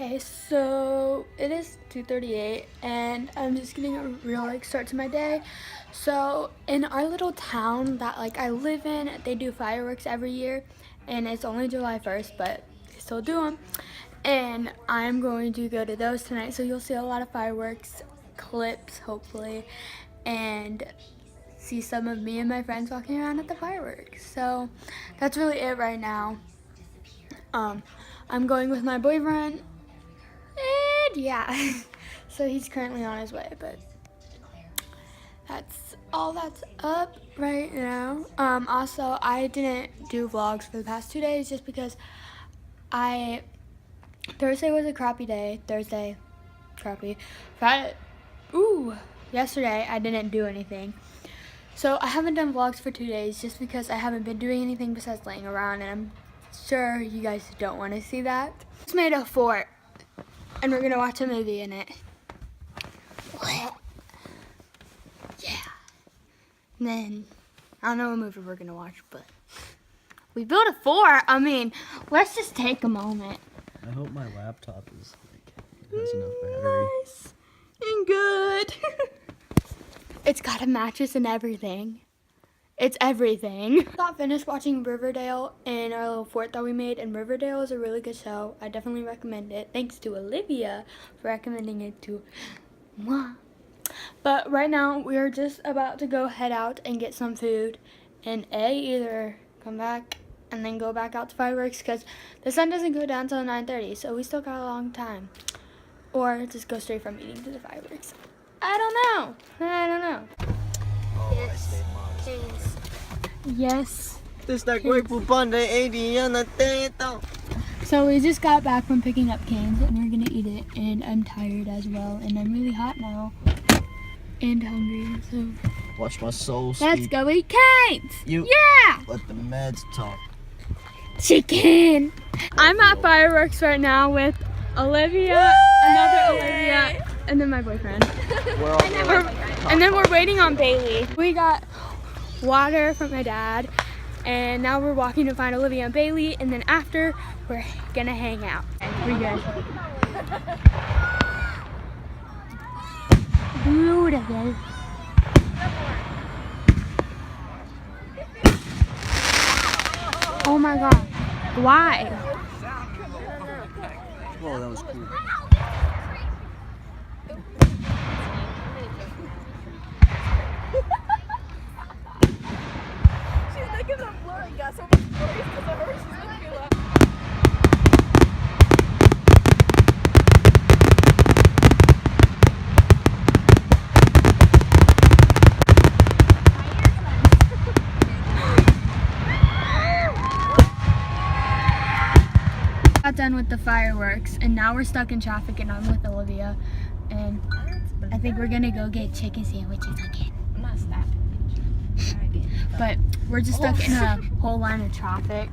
Okay, so it is 2:38 and I'm just getting a real start to my day. So in our little town that I live in, they do fireworks every year and it's only July 1st, but they still do them. And I'm going to go to those tonight, so you'll see a lot of fireworks clips hopefully, and see some of me and my friends walking around at the fireworks. So that's really it right now. I'm going with my boyfriend, and yeah, so he's currently on his way, but that's all that's up right now. Also, I didn't do vlogs for the past 2 days just because Thursday was a crappy day. Yesterday I didn't do anything. So I haven't done vlogs for 2 days just because I haven't been doing anything besides laying around, and I'm sure you guys don't want to see that. Just made a fort and we're gonna watch a movie in it. Yeah. And then I don't know what movie we're gonna watch, but we built a fort. I mean, let's just take a moment. I hope my laptop has enough battery. Nice and good. It's got a mattress and everything. It's everything. Got finished watching Riverdale in our little fort that we made, and Riverdale is a really good show. I definitely recommend it. Thanks to Olivia for recommending it to moi. But right now we are just about to go head out and get some food, and either come back and then go back out to fireworks because the sun doesn't go down till 9:30, so we still got a long time, or just go straight from eating to the fireworks. I don't know. Yes. So we just got back from picking up canes and we're gonna eat it, and I'm tired as well, and I'm really hot now and hungry, so Watch my soul speak. let's go eat canes. Yeah. Let the meds talk. Chicken. I'm at fireworks right now with Olivia, another Olivia, and then my boyfriend. And then we're waiting on Bailey. We got water from my dad, and now we're walking to find Olivia and Bailey, and then after we're gonna hang out. We're good. Beautiful. Oh my god. Why? Oh, that was cool. She's making them blurry, got so much blurry because of her. She's making me laugh. Got done with the fireworks, and now we're stuck in traffic, and I'm with Olivia, and I think we're gonna go get chicken sandwiches again. I'm not stopping. But we're just stuck in a whole line of traffic.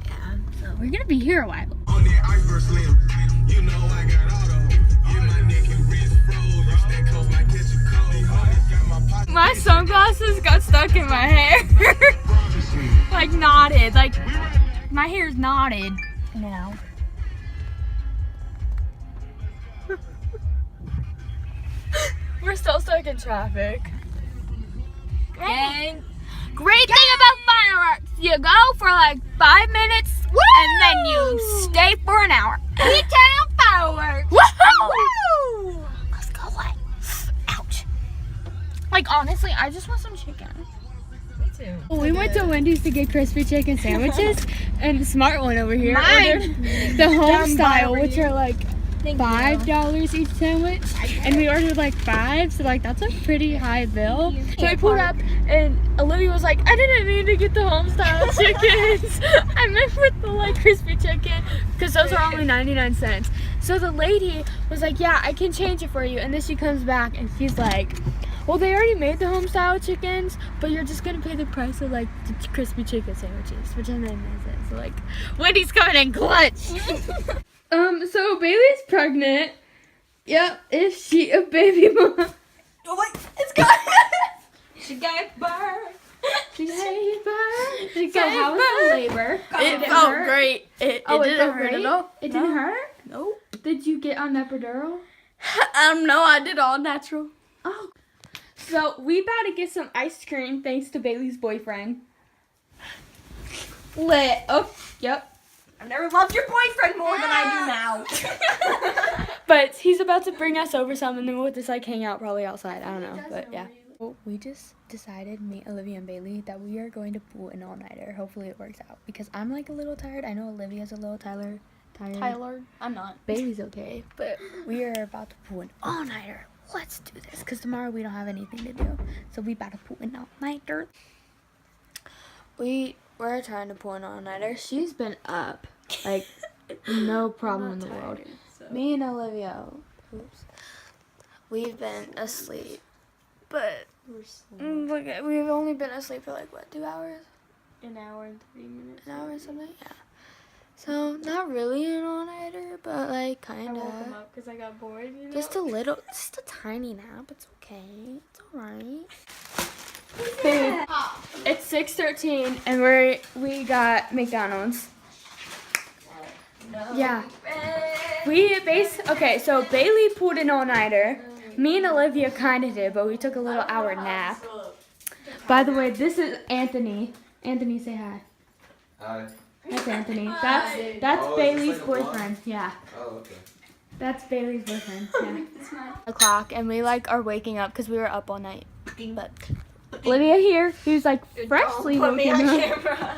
Yeah, so we're gonna be here a while. On the iceberg slim, you know I got all the hoes. You my neck and wrist froze. You stand close, might catch you cold. My sunglasses got stuck in my hair. Like knotted, like my hair's knotted now. We're still stuck in traffic. Great thing about fireworks, you go for like 5 minutes, and then you stay for an hour. E-Town fireworks! Woohoo! Let's go, ouch. Like honestly, I just want some chicken. Me too. We went to Wendy's to get crispy chicken sandwiches, and the smart one over here ordered the home style, which are like $5 each sandwich, and we ordered like 5, so like that's a pretty high bill. So we pulled up, and Olivia was like, I didn't mean to get the home style chickens. I meant with the crispy chicken, because those are only 99 cents. So the lady was like, yeah, I can change it for you, and then she comes back and she's like, well, they already made the home style chickens, but you're just gonna pay the price of the crispy chicken sandwiches, which doesn't make sense. So Wendy's coming in clutch. So Bailey's pregnant. Yep, is she a baby mom? Oh wait, it's gone. She gave birth. She gave birth. So how was the labor? felt hurt? great. It Oh, didn't felt hurt great? at all. It didn't hurt? No. Did you get on epidural? No, I did all natural. Oh. So we about to get some ice cream thanks to Bailey's boyfriend. Lit. Oh, yep. I've never loved your boyfriend more than I do now. But he's about to bring us over some, and then we'll just like hang out probably outside. I don't know, but yeah. Well, we just decided, me, Olivia, and Bailey, that we are going to pull an all-nighter. Hopefully it works out because I'm like a little tired. I know Olivia's a little tired. Tyler, I'm not. Bailey's okay, but we are about to pull an all-nighter. Let's do this because tomorrow we don't have anything to do, so we about to pull an all-nighter. We're trying to pull an all-nighter. She's been up, like, no problem in the world. Me and Olivia, we've been asleep, but look, we've only been asleep for like, what, 2 hours? An hour and 3 minutes. An hour or something, yeah. So, not really an all-nighter, but like, kind I woke him of. up because I got bored, you know? Just a little, just a tiny nap. It's okay. It's alright. It's 6:13 and we got McDonald's. No. Yeah. Okay, so Bailey pulled an all-nighter. Me and Olivia kind of did, but we took a little hour nap. By the way, this is Anthony. Anthony, say hi. Hi. That's Anthony. That's Oh, Bailey's is this like a vlog? boyfriend. Yeah. Oh, okay. That's Bailey's boyfriend. Yeah. O'clock, and we like are waking up because we were up all night. But Olivia here, who's like freshly Don't put me woken on up. camera.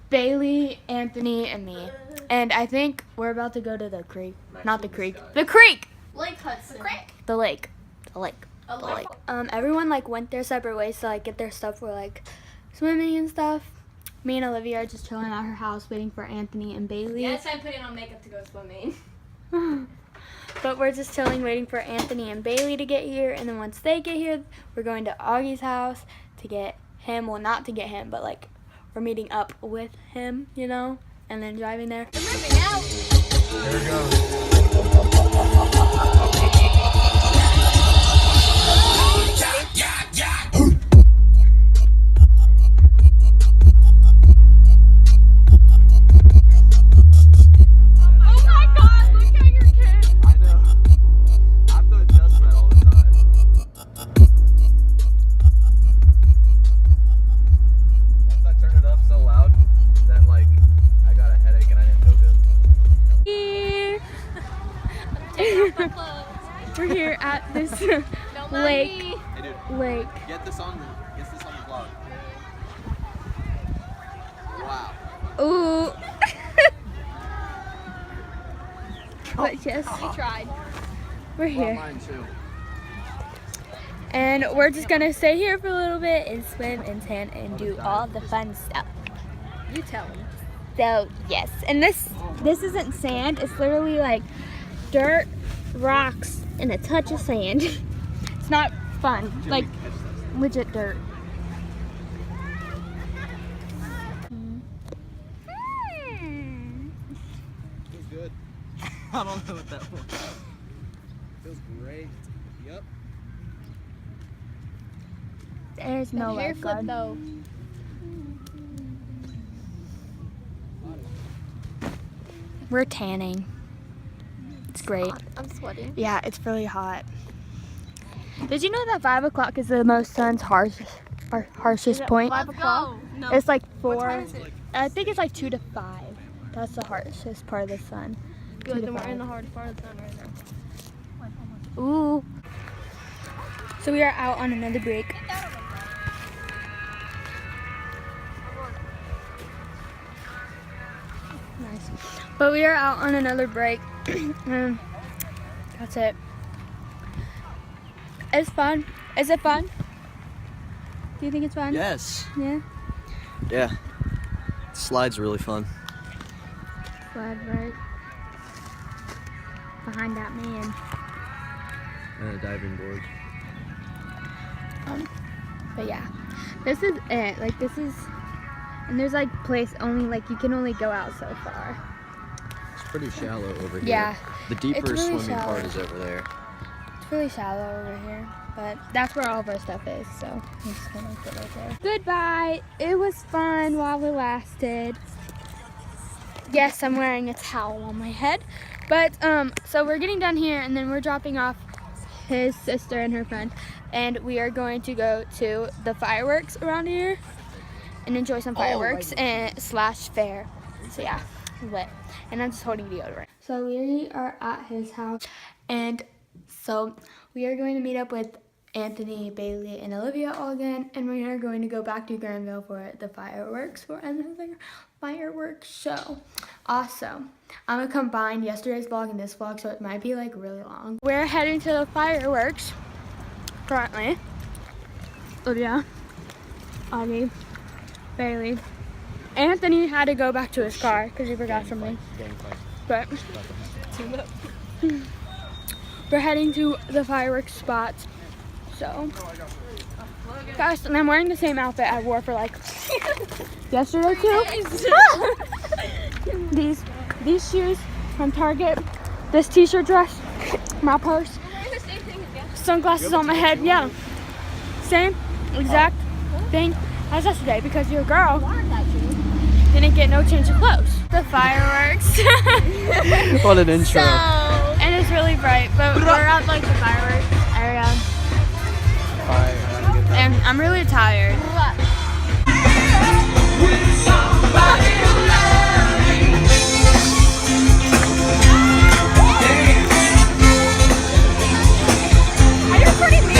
Bailey, Anthony, and me. And I think we're about to go to the creek. Not the creek. The creek! Lake Hudson. The lake. The lake. A The lake. lake. Everyone like went their separate ways to like get their stuff for like swimming and stuff. Me and Olivia are just chilling at her house waiting for Anthony and Bailey. Yes, I'm putting on makeup to go swimming. But we're just chilling waiting for Anthony and Bailey to get here. And then once they get here, we're going to Augie's house to get him. Well, not to get him, but like we're meeting up with him, you know, and then driving there. There we go. I know. I have to adjust that all the time. Once I turn it up so loud that like I got a headache and I didn't feel good. We're here at this lake. Hey dude, Lake. get this on the vlog. Wow. Ooh. But yes, Tried. we're here. Mine too. And we're just gonna stay here for a little bit and swim and tan and do all the fun stuff. You tell me. So yes, and this isn't sand. It's literally like dirt, rocks, and a touch of sand. It's not fun. Like legit dirt. Feels good. I don't know what that was. Feels great. Yep. There's no lifeguard. though. We're tanning. It's great. I'm sweating. Yeah, it's really hot. Did you know that 5 o'clock is the most sun's harshest point? 5 o'clock? No. It's like What 4. time is it? I think it's like 2 to 5. That's the harshest part of the sun. 2 Good, to then we're 5. in the hardest part of the sun right now. Ooh. So we are out on another break. Nice. But we are out on another break. That's it. It's fun. Is it fun? Do you think it's fun? Yes. Yeah. Yeah. Slide's really fun. Slide right behind that man. And a diving board. But yeah, this is it. Like this is, and there's like place only like you can only go out so far. It's pretty shallow over here. Yeah, The deeper it's really swimming part shallow. is over there. It's really shallow over here, but that's where all of our stuff is. So I'm just gonna put it there. Goodbye. It was fun while it lasted. Yes, I'm wearing a towel on my head. But so we're getting done here, and then we're dropping off his sister and her friend, and we are going to go to the fireworks around here and enjoy some fireworks and slash fair. So yeah, lit. And I'm just holding deodorant. So we are at his house, and so we are going to meet up with Anthony, Bailey, and Olivia all again, and we are going to go back to Granville for the fireworks for another fireworks show. Also, I'm gonna combine yesterday's vlog and this vlog, so it might be like really long. We're heading to the fireworks currently. Olivia, Augie, Bailey. Anthony had to go back to his car because he forgot something. But we're heading to the fireworks spot. So, guys, and I'm wearing the same outfit I wore for like yesterday too. These shoes from Target. This t-shirt dress, my purse, sunglasses on my head. Yeah, same exact thing as yesterday because your girl didn't get no change of clothes. The fireworks. What an intro. And it's really bright, but we're at like the fireworks area. And I'm really tired. Are you recording me?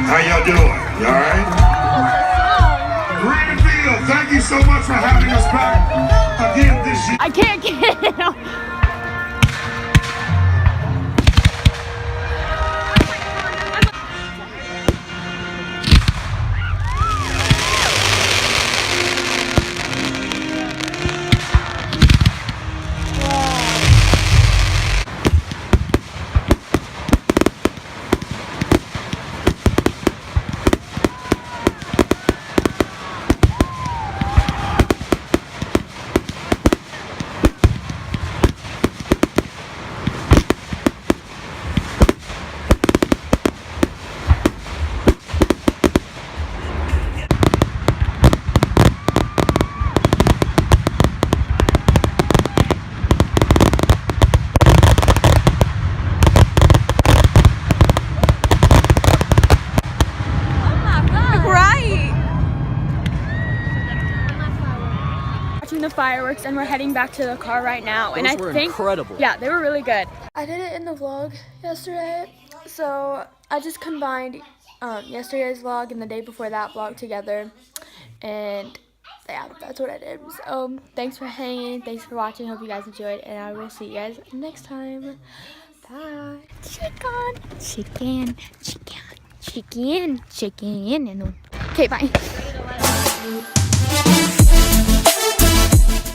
How y'all doing? You alright? Greenfield, thank you so much for having us back again this year. I can't get it out. The fireworks, and we're heading back to the car right now. And I think incredible. Yeah, they were really good. I did it in the vlog yesterday, so I just combined yesterday's vlog and the day before that vlog together, and yeah, that's what I did. So thanks for hanging, thanks for watching, hope you guys enjoyed, and I will see you guys next time. Bye. Chicken. Okay, bye.